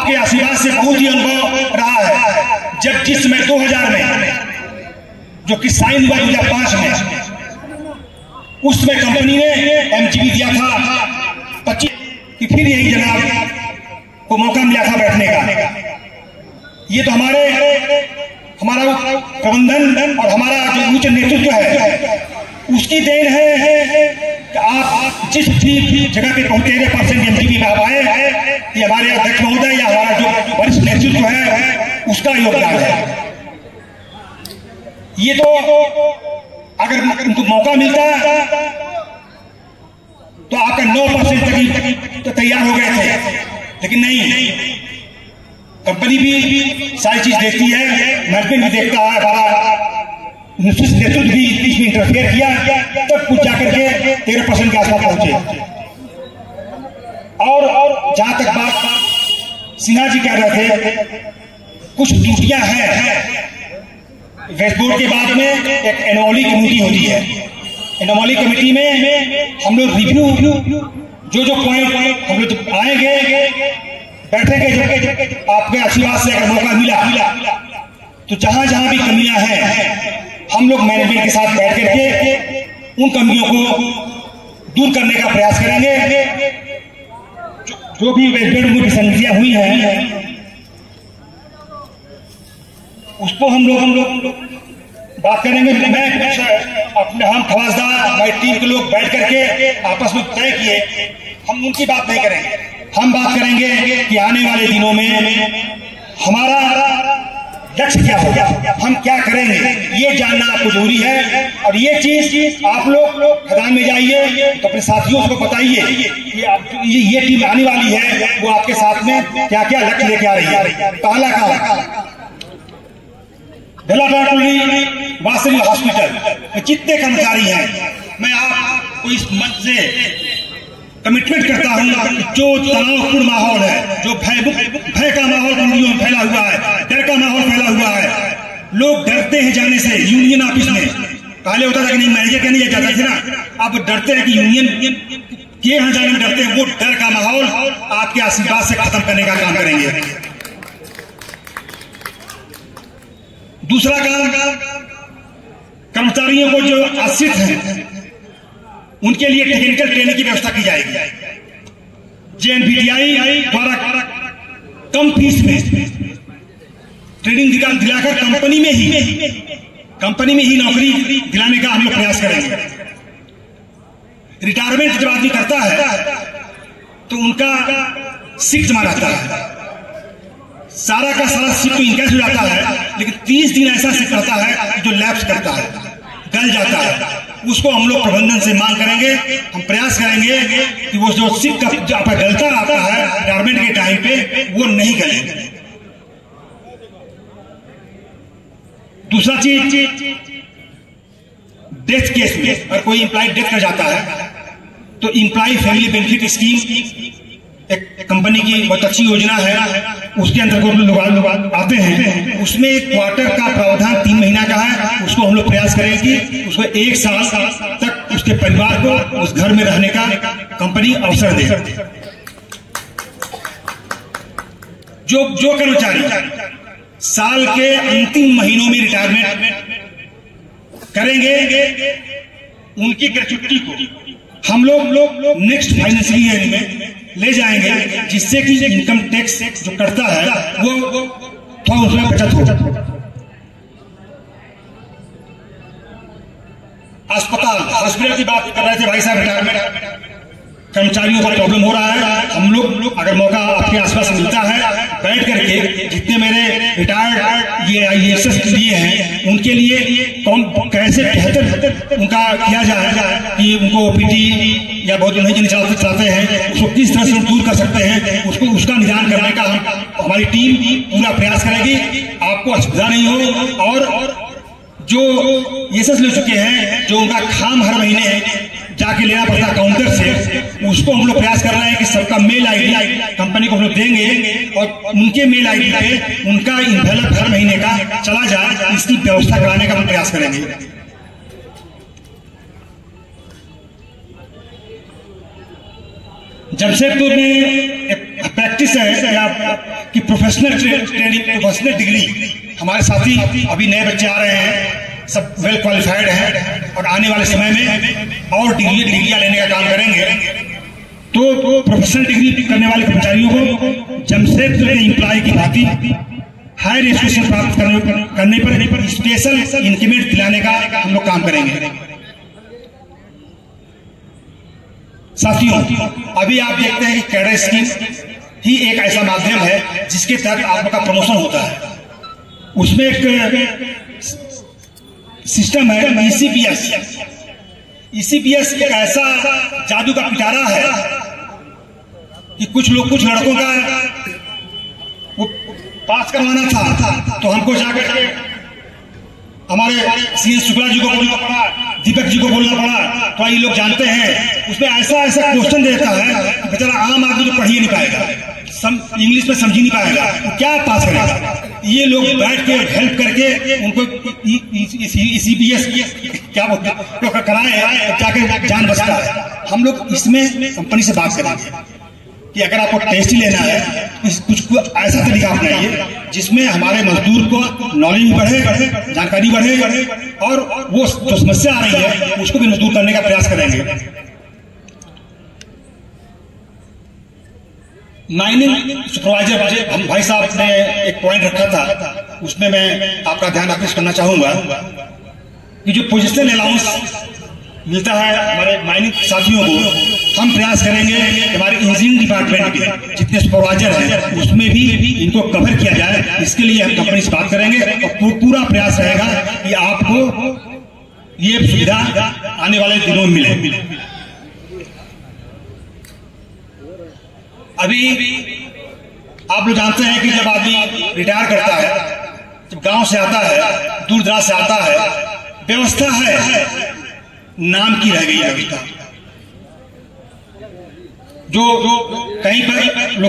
आपके आशीर्वाद से बहुत ही अनुभव रहा है। जब जिस समय 2000 में जो कि साइन हुआ 2005 में, उस समय कंपनी ने एमजीबी दिया था 25 कि फिर यही जनाब को मौका मिला था बैठने का। ये तो हमारा प्रबंधन और हमारा जो उच्च नेतृत्व है उसकी देन है कि आप जिस भी जगह पे पहुंचे 13% एमजीबी में आप आए हैं, ये हमारे अध्यक्ष महोदय या हमारा जो वरिष्ठ नेतृत्व है उसका योगदान है। ये तो अगर उनको मौका मिलता तो आपका 9% तक तो तैयार हो गए थे, लेकिन नहीं, कंपनी भी सारी चीज देखती है, मैनेजमेंट भी देखता है, हमारा नेतृत्व भी इसमें इंटरफेयर किया, तब कुछ जाकर के 13% के आसपास पहुंचे। और जहां तक बात सिन्हा जी कह रहे थे, कुछ त्रुटियां हैं। वेस्ट बोर्ड के बाद में एक एनोमली कमेटी होती है। एनोमली कमेटी में हम लोग रिव्यू जो पॉइंट हम लोग आएंगे, बैठेंगे, जब आपके आशीर्वाद से अगर मौका मिला तो जहां जहां भी कमियां हैं हम लोग मैनेजमेंट के साथ बैठ करके उन कमियों को दूर करने का प्रयास करेंगे। जो भी वेस्ट बोर्ड में विसंगतियां हुई हैं उसको हम लोग बात करेंगे। मैं अपने हम खवासदार हमारी टीम के लोग बैठ करके आपस में तय किए, हम उनकी बात नहीं करेंगे। हम बात करेंगे कि आने वाले दिनों में हमारा लक्ष्य क्या होगा, हम क्या करेंगे, ये जानना आपको जरूरी है। और ये चीज आप लोग खदान में जाइए तो अपने साथियों को बताइए कि ये टीम आने वाली है, वो आपके साथ में क्या क्या लक्ष्य लेके आ रही है। पहला काम वासवी हॉस्पिटल में जितने कर्मचारी हैं, मैं आपको इस मंच से कमिटमेंट करता हूँ, जो तनावपूर्ण माहौल है, जो भय का माहौल कंपनियों में फैला हुआ है, डर का माहौल फैला हुआ है, लोग डरते हैं जाने से यूनियन ऑफिस में। पहले होता था कि नहीं, मैनेजर के नहीं जाते थे ना, अब डरते हैं कि यूनियन के यहाँ जाने में डरते हैं। वो डर का माहौल आपके आशीर्वाद से खत्म करने का काम करेंगे। दूसरा काम, कर्मचारियों को जो आश्रित हैं उनके लिए टेक्निकल ट्रेनिंग की व्यवस्था की जाएगी। जेएनपीटीआई द्वारा कम फीस में ट्रेनिंग दिलाकर कंपनी में ही नौकरी दिलाने का हम लोग प्रयास करेंगे। रिटायरमेंट जब आदमी करता है तो उनका सिक जमा रहता है, सारा का सारा सिक तो इनकैश हो जाता है, लेकिन 30 दिन ऐसा सिक रहता है जो लैप्स करता है, गल जाता है। उसको हम लोग प्रबंधन से मांग करेंगे, हम प्रयास करेंगे कि वो जो सिक का गलता आता है रिटायरमेंट के टाइम पे वो नहीं गले। दूसरा चीज, डेथ केस में अगर कोई एम्प्लॉय डेथ कर जाता है तो एम्प्लॉय फैमिली बेनिफिट स्कीम एक कंपनी की बहुत अच्छी योजना है, उसके अंतर्गत लोग आते हैं। उसमें क्वार्टर का प्रावधान 3 महीना का है, उसको हम लोग प्रयास करेंगे कि उसको 1 साल तक उसके परिवार को उस घर में रहने का कंपनी अवसर दे। जो कर्मचारी साल के अंतिम महीनों में रिटायरमेंट करेंगे उनकी ग्रेच्युटी को हम लोग नेक्स्ट फाइनेंशियल ईयर में ले जाएंगे, जिससे कि इनकम टैक्स जो करता है वो थोड़ा उसमें बचत हो। हॉस्पिटल की बात कर रहे थे भाई साहब, रिटायरमेंट कर्मचारियों का प्रॉब्लम हो रहा है। हम लोग अगर मौका आपके आसपास मिलता है, बैठ करके जितने मेरे रिटायर्ड ये आईएएस लिए हैं उनके लिए कैसे बेहतर उनका किया जाए कि उनको ओपीडी या बहुत नहीं चलाते हैं उसको किस तरह से दूर कर सकते हैं, उसका निदान करने का हमारी टीम पूरा प्रयास करेगी। आपको असुविधा नहीं हो। और जो एसएस ले चुके हैं, जो उनका खाम हर महीने जाके लेना पड़ता काउंटर से, उसको हम लोग प्रयास कर रहे हैं कि सबका मेल आईडी कंपनी को हम लोग देंगे और उनके मेल आईडी पे उनका इन्वेलप हर महीने का चला जाए, इसकी व्यवस्था कराने का हम प्रयास करेंगे। जमशेदपुर में एक प्रैक्टिस है कि प्रोफेशनल ट्रेनिंग, प्रोफेशनल डिग्री। हमारे साथी अभी नए बच्चे आ रहे हैं, सब वेल क्वालिफाइड हैं और आने वाले समय में और डिग्रियां लेने का काम करेंगे। तो प्रोफेशनल डिग्री करने वाले कर्मचारियों को जमशेदपुर के एम्प्लॉय की भांति हायर एजुकेशन प्राप्त करने पर स्पेशल इंक्रीमेंट दिलाने का हम लोग काम करेंगे। साथियों, अभी आप देखते हैं कि कैडर स्कीम ही एक ऐसा माध्यम है जिसके तहत आपका प्रमोशन होता है। उसमें एक सिस्टम है ईसीपीएस। ईसीपीएस एक ऐसा जादू का पिटारा है कि कुछ लड़कों का वो पास करवाना था, तो हमको जाकर के हमारे सीएस शुक्ला जी को बोलना पड़ा, दीपक जी को बोलना पड़ा। तो ये लोग जानते हैं उसमें ऐसा क्वेश्चन देता है बेचारा आम आदमी तो पढ़ ही नहीं पाएगा, इंग्लिश में समझ ही नहीं पाएगा, तो क्या पास करेगा। ये लोग बैठ के हेल्प करके उनको ईसीपीएस क्या बोलते कराए, जाके जान बचता है। हम लोग इसमें कंपनी से बात करेंगे कि अगर आपको टेस्ट लेना है कुछ ऐसा तरीका अपनाइए जिसमें हमारे मजदूर को नॉलेज भी बढ़े, जानकारी बढ़े और वो जो समस्या आ रही है उसको भी मजदूर करने का प्रयास करेंगे। माइनिंग सुपरवाइजर हम भाई साहब ने एक पॉइंट रखा था, उसमें मैं आपका ध्यान आकृष्ट करना चाहूंगा कि जो पोजिशनल अलाउंस मिलता है हमारे माइनिंग साथियों को, हम प्रयास करेंगे कि हमारे इंजीनियरिंग डिपार्टमेंट के जितने सुपरवाइजर हैं उसमें भी इनको कवर किया जाए। इसके लिए हम कंपनी से बात करेंगे और पूरा प्रयास रहेगा कि आपको ये सुविधा आने वाले दिनों में मिले। अभी आप लोग जानते हैं कि जब आदमी रिटायर करता है, जब गांव से आता है, दूर दराज से आता है, व्यवस्था है नाम की रह गई व्यवस्था, जो कहीं पर